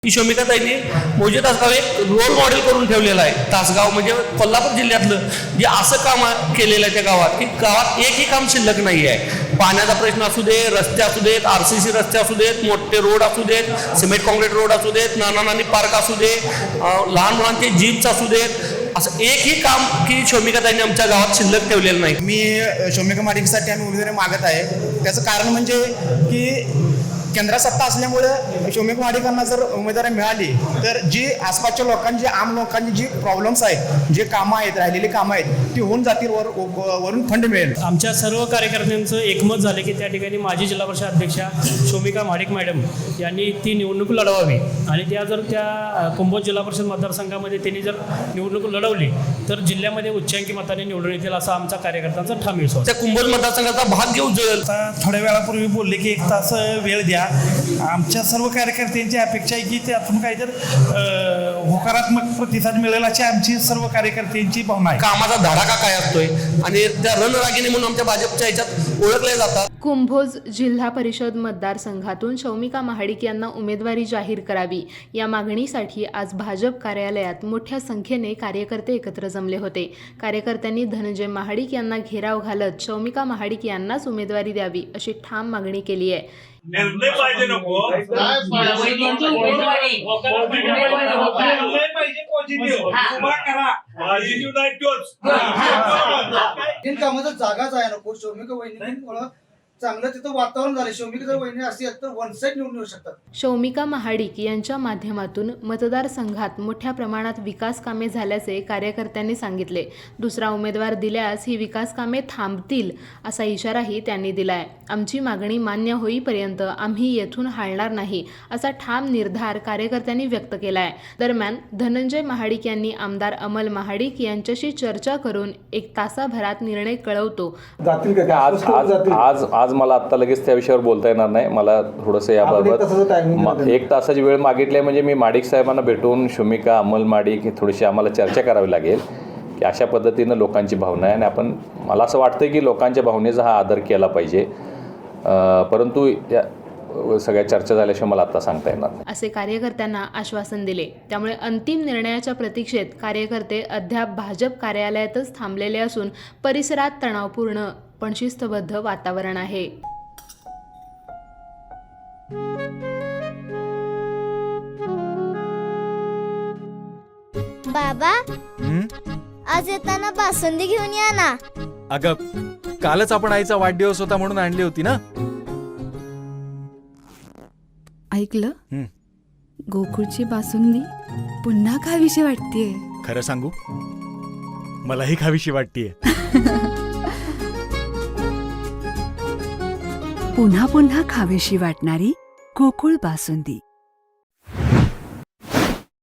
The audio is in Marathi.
की शोमिकाताईंनी मौजे तासगाव एक रोल मॉडेल करून ठेवलेलं आहे. तासगाव म्हणजे कोल्हापूर जिल्ह्यातलं जे असं काम केलेलं आहे त्या गावात की गावात एकही काम शिल्लक नाही आहे. पाण्याचा प्रश्न असू दे, रस्ते असू देत, RCC रस्ते असू देत, मोठे रोड असू देत, सिमेंट कॉन्क्रीट रोड असू देत, नाना पार्क असू दे, लहान मुलांचे जिम्स असू देत, असं एकही काम की शोमिकाताईंनी आमच्या गावात शिल्लक ठेवलेलं नाही. मी शोमिका माडिकसाठी आम्ही उमेदवारी मागत आहे. त्याचं कारण म्हणजे की केंद्रात सत्ता असल्यामुळे शोमिका माडिकांना जर उमेदवारी मिळाली तर जी आसपासच्या लोकांची आम लोकांची जी प्रॉब्लेम्स आहेत, जे कामं आहेत, राहिलेली कामं आहेत ती होऊन जातील, वरून फंड मिळेल. आमच्या सर्व कार्यकर्त्यांचं एकमत झाले की त्या ठिकाणी माजी जिल्हा परिषद अध्यक्षा शोमिका महाडिक मॅडम यांनी ती निवडणूक लढवावी आणि त्या जर त्या कुंभोज जिल्हा परिषद मतदारसंघामध्ये त्यांनी जर निवडणूक लढवली तर जिल्ह्यामध्ये उच्चांकी मताने निवडून येतील असा आमचा कार्यकर्त्यांचा ठाम विश्वास. त्या कुंभोज मतदारसंघाचा भाग घेऊ जळेल. थोड्या वेळापूर्वी बोलले की 1 तास वेळ द्या. आमच्या सर्व कार्यकर्त्यांची अपेक्षा आहे की त्यातून काहीतरी होकारात्मक प्रतिसाद मिळेल अशी आमची सर्व कार्यकर्त्यांची भावना आहे. कामाचा धडाका काय असतोय आणि त्या रणरागिणी म्हणून आमच्या भाजपच्या ह्याच्यात ओळखले जातात. कुंभोज जिल्हा परिषद मतदारसंघातून शौमिका महाडिक यांना उमेदवारी जाहीर करावी या मागणीसाठी आज भाजप कार्यालयात मोठ्या संख्येने कार्यकर्ते एकत्र जमले होते. कार्यकर्त्यांनी धनंजय महाडिक यांना घेराव घालत शौमिका महाडिक यांनाच उमेदवारी द्यावी अशी ठाम मागणी केली आहे. निर्णय पाहिजे नको कामाचा जागाच आहे नको. शोमिका वहिनी चांगलं तिथं वातावरण झालं. शोमिका जर वहिनी असेल तर वन साईड निवडून येऊ शकतात. शौमिका महाडिक यांच्या माध्यमातून मतदारसंघात मोठ्या प्रमाणात विकास कामे झाल्याचे कार्यकर्त्यांनी सांगितले. दुसरा उमेदवार दिल्यास ही विकास कामे थांबतील असा इशाराही त्यांनी दिलाय. आमची मागणी मान्य होईपर्यंत आम्ही येथून हलणार नाही असा ठाम निर्धार कार्यकर्त्यांनी व्यक्त केलाय. दरम्यान धनंजय महाडिक यांनी आमदार अमल महाडिक यांच्याशी चर्चा करून 1 तासाभरात निर्णय कळवतो. आज मला आत्ता लगेच त्या विषयावर बोलता येणार नाही. मला थोडंसं याबाबत 1 तासाची वेळ मागितली म्हणजे मी माडिक साहेबांना भेटून शोमिका अमल माडिक थोडीशी आम्हाला चर्चा करावी लागेल की अशा पद्धतीनं लोकांची भावना आहे आणि आपण मला असं वाटतं की लोकांच्या भावनेचा हा आदर केला पाहिजे. परंतु या सगळ्या चर्चा झाल्याशिवाय मला आता सांगता येणार नाही असे कार्यकर्त्यांना आश्वासन दिले. त्यामुळे अंतिम निर्णयाच्या प्रतीक्षेत कार्यकर्ते अद्याप भाजप कार्यालयातच थांबलेले असून परिसरात तणावपूर्ण पण शिस्तबद्ध वातावरण आहे. बाबा आज येताना बासुंदी घेऊन या ना. अगं कालच आपण आईचा वाढदिवस होता म्हणून आणली होती ना. ऐकलं, गोकुळची बासुंदी पुन्हा खावीशी वाटतेय. खरं सांगू, मलाही खावीशी वाटतेय. पुन्हा पुन्हा खावीशी वाटणारी गोकुळ बासुंदी.